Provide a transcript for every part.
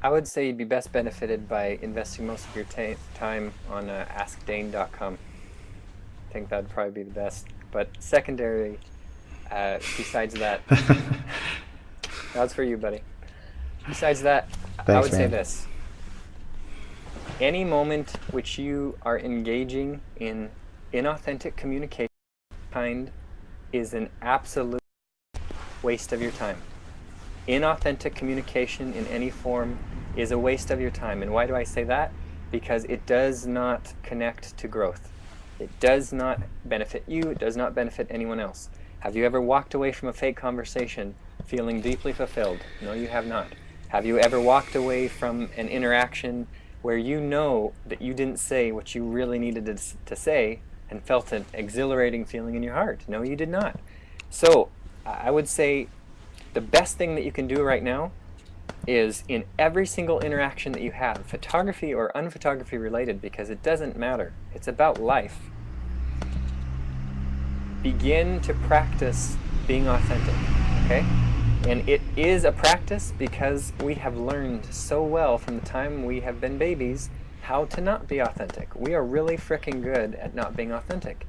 I would say you'd be best benefited by investing most of your time on AskDane.com. I think that'd probably be the best. But secondary, besides that, that's for you, buddy. Besides that, I Thanks, would say man. this. Any moment which you are engaging in inauthentic communication kind is an absolute waste of your time. Inauthentic communication in any form is a waste of your time. And why do I say that? Because it does not connect to growth. It does not benefit you. It does not benefit anyone else. Have you ever walked away from a fake conversation feeling deeply fulfilled? No, you have not. Have you ever walked away from an interaction where you know that you didn't say what you really needed to say and felt an exhilarating feeling in your heart? No, you did not. So I would say the best thing that you can do right now is in every single interaction that you have, photography or unphotography related, because it doesn't matter. It's about life. Begin to practice being authentic, okay? And it is a practice because we have learned so well from the time we have been babies how to not be authentic. We are really freaking good at not being authentic.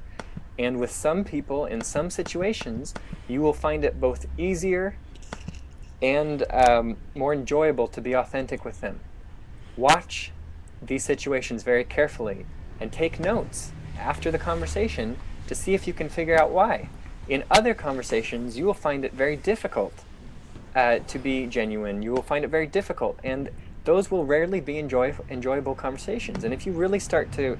And with some people in some situations, you will find it both easier and more enjoyable to be authentic with them. Watch these situations very carefully and take notes after the conversation to see if you can figure out why. In other conversations, you will find it very difficult to be genuine. You will find it very difficult, and those will rarely be enjoyable conversations. And if you really start to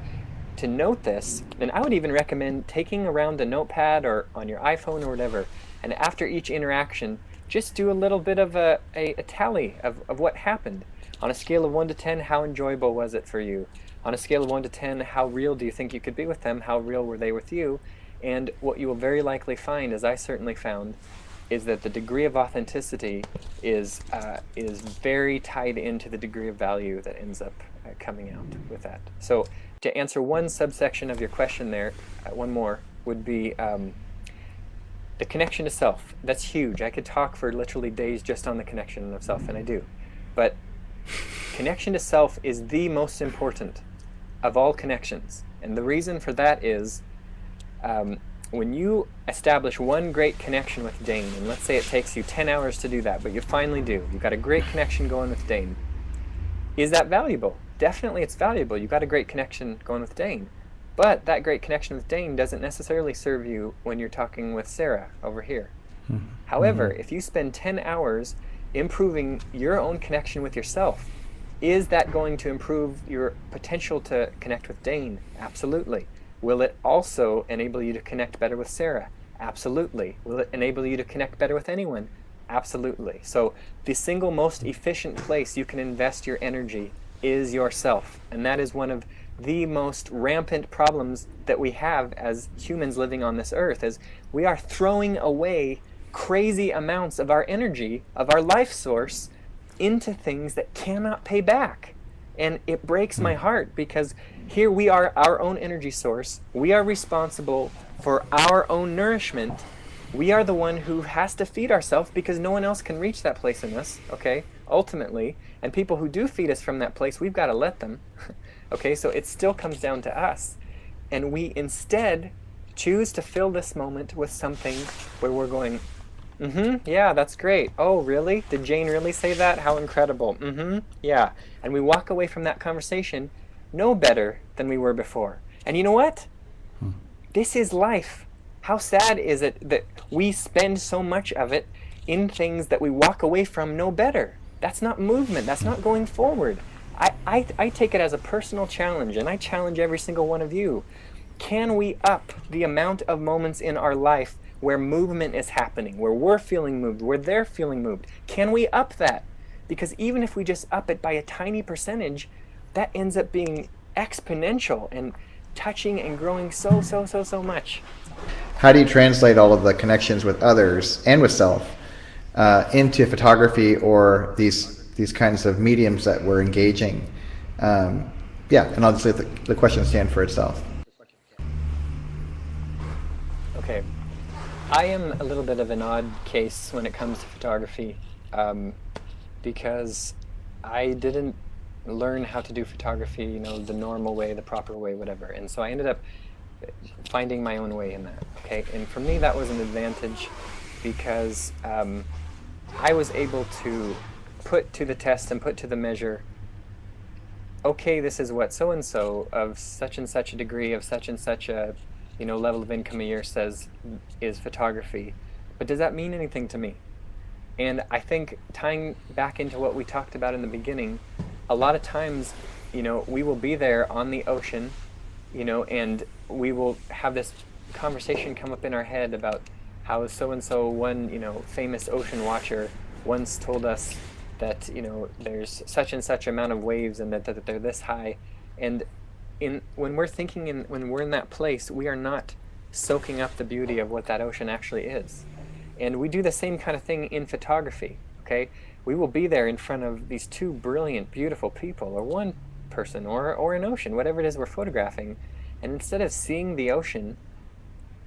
note this, then I would even recommend taking around a notepad or on your iPhone or whatever, and after each interaction, just do a little bit of a tally of what happened. On a scale of 1 to 10, how enjoyable was it for you? On a scale of 1 to 10, how real do you think you could be with them? How real were they with you? And what you will very likely find, as I certainly found, is that the degree of authenticity is very tied into the degree of value that ends up coming out with that. So to answer one subsection of your question there, one more, would be the connection to self. That's huge. I could talk for literally days just on the connection of self, and I do. But connection to self is the most important of all connections. And the reason for that is when you establish one great connection with Dane, and let's say it takes you 10 hours to do that, but you finally do. You've got a great connection going with Dane. Is that valuable? Definitely it's valuable. You've got a great connection going with Dane. But that great connection with Dane doesn't necessarily serve you when you're talking with Sarah over here. Mm-hmm. However, if you spend 10 hours improving your own connection with yourself, is that going to improve your potential to connect with Dane? Absolutely. Will it also enable you to connect better with Sarah? Absolutely. Will it enable you to connect better with anyone? Absolutely. So the single most efficient place you can invest your energy is yourself. And that is one of the most rampant problems that we have as humans living on this earth, is we are throwing away crazy amounts of our energy, of our life source, into things that cannot pay back. And it breaks my heart, because here we are, our own energy source. We are responsible for our own nourishment. We are the one who has to feed ourselves, because no one else can reach that place in us, okay, ultimately. And people who do feed us from that place, we've got to let them. Okay, so it still comes down to us. And we instead choose to fill this moment with something where we're going, yeah, that's great. Oh, really? Did Jane really say that? How incredible. Yeah. And we walk away from that conversation no better than we were before. And you know what? This is life. How sad is it that we spend so much of it in things that we walk away from no better? That's not movement. That's not going forward. I take it as a personal challenge, and I challenge every single one of you. Can we up the amount of moments in our life where movement is happening, where we're feeling moved, where they're feeling moved? Can we up that? Because even if we just up it by a tiny percentage, that ends up being exponential and touching and growing so much. How do you translate all of the connections with others and with self into photography or these kinds of mediums that we're engaging? Yeah, and I'll just let the question stand for itself. Okay, I am a little bit of an odd case when it comes to photography, because I didn't learn how to do photography, the normal way, the proper way, whatever. And so I ended up finding my own way in that, okay? And for me, that was an advantage because I was able to put to the test and put to the measure, okay, this is what so-and-so of such and such a degree, of such and such a level of income a year says is photography. But does that mean anything to me? And I think tying back into what we talked about in the beginning, a lot of times, we will be there on the ocean, and we will have this conversation come up in our head about how so-and-so, one, famous ocean watcher once told us that, there's such and such amount of waves and that they're this high. And when we're thinking, when we're in that place, we are not soaking up the beauty of what that ocean actually is. And we do the same kind of thing in photography, okay? We will be there in front of these two brilliant, beautiful people, or one person, or an ocean, whatever it is we're photographing. And instead of seeing the ocean,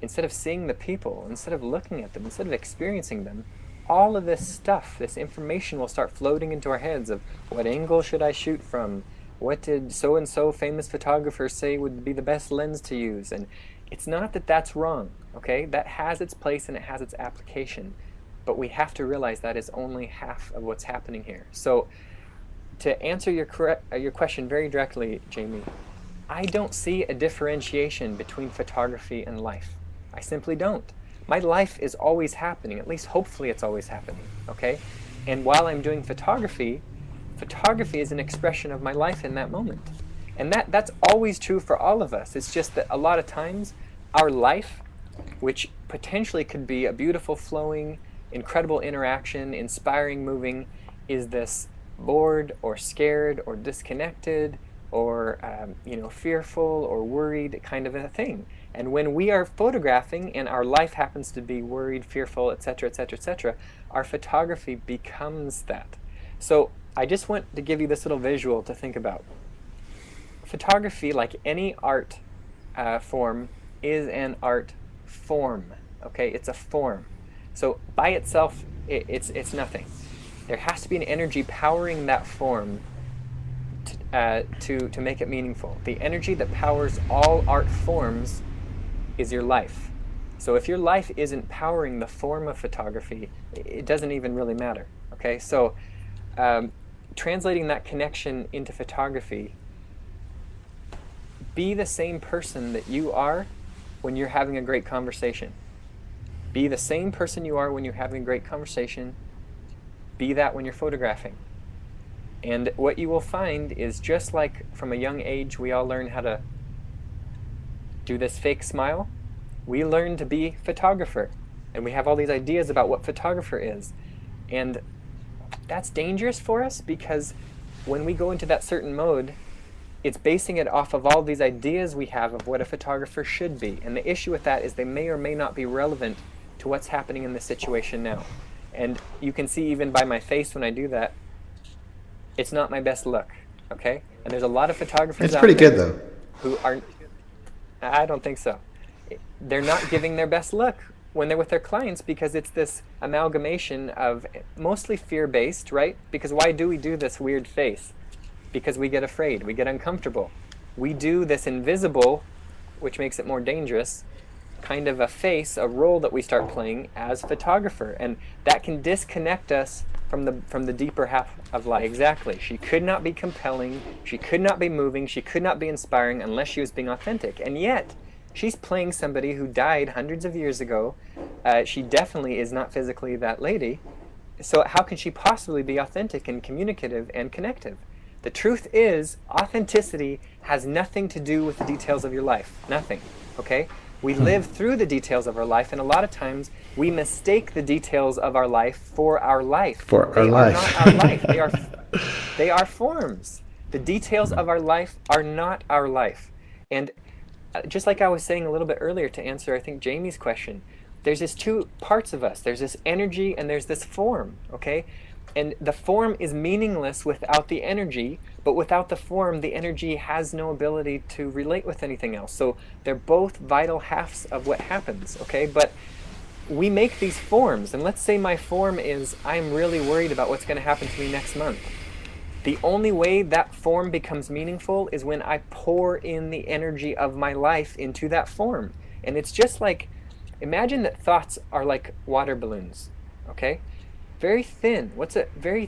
instead of seeing the people, instead of looking at them, instead of experiencing them, all of this stuff, this information will start floating into our heads of what angle should I shoot from? What did so-and-so famous photographer say would be the best lens to use? And it's not that that's wrong, okay? That has its place and it has its application. But we have to realize that is only half of what's happening here. So to answer your question very directly, Jamie, I don't see a differentiation between photography and life. I simply don't. My life is always happening, at least hopefully it's always happening, okay? And while I'm doing photography, photography is an expression of my life in that moment. And that's always true for all of us. It's just that a lot of times our life, which potentially could be a beautiful, flowing, incredible interaction, inspiring, moving, is this bored or scared or disconnected or fearful or worried kind of a thing. And when we are photographing and our life happens to be worried, fearful, etc., etc., etc., our photography becomes that. So I just want to give you this little visual to think about. Photography, like any art form, is an art form. Okay, it's a form. So by itself, it's nothing. There has to be an energy powering that form to make it meaningful. The energy that powers all art forms is your life. So if your life isn't powering the form of photography, it doesn't even really matter. Okay, so translating that connection into photography, be the same person that you are when you're having a great conversation. Be the same person you are when you're having a great conversation. Be that when you're photographing. And what you will find is, just like from a young age we all learn how to do this fake smile, we learn to be photographer. And we have all these ideas about what photographer is. And that's dangerous for us, because when we go into that certain mode, it's basing it off of all these ideas we have of what a photographer should be. And the issue with that is they may or may not be relevant to what's happening in the situation now. And you can see even by my face when I do that, it's not my best look, okay? And there's a lot of photographers It's out pretty there good though. who aren't, I don't think so. They're not giving their best look when they're with their clients, because it's this amalgamation of mostly fear-based, right? Because why do we do this weird face? Because we get afraid, we get uncomfortable. We do this invisible, which makes it more dangerous, kind of a face, a role that we start playing as photographer. And that can disconnect us from the deeper half of life. Exactly. She could not be compelling, she could not be moving, she could not be inspiring unless she was being authentic. And yet, she's playing somebody who died hundreds of years ago. She definitely is not physically that lady. So how can she possibly be authentic and communicative and connective? The truth is, authenticity has nothing to do with the details of your life. Nothing. Okay? We live through the details of our life, and a lot of times we mistake the details of our life for our life. For our life. life. They are not our life. They are forms. The details of our life are not our life. And just like I was saying a little bit earlier to answer, I think, Jamie's question, there's this two parts of us. There's this energy and there's this form, okay? And the form is meaningless without the energy, but without the form, the energy has no ability to relate with anything else. So they're both vital halves of what happens, okay? But we make these forms, and let's say my form is, I'm really worried about what's going to happen to me next month. The only way that form becomes meaningful is when I pour in the energy of my life into that form. And it's just like, imagine that thoughts are like water balloons, okay? Very thin. What's a very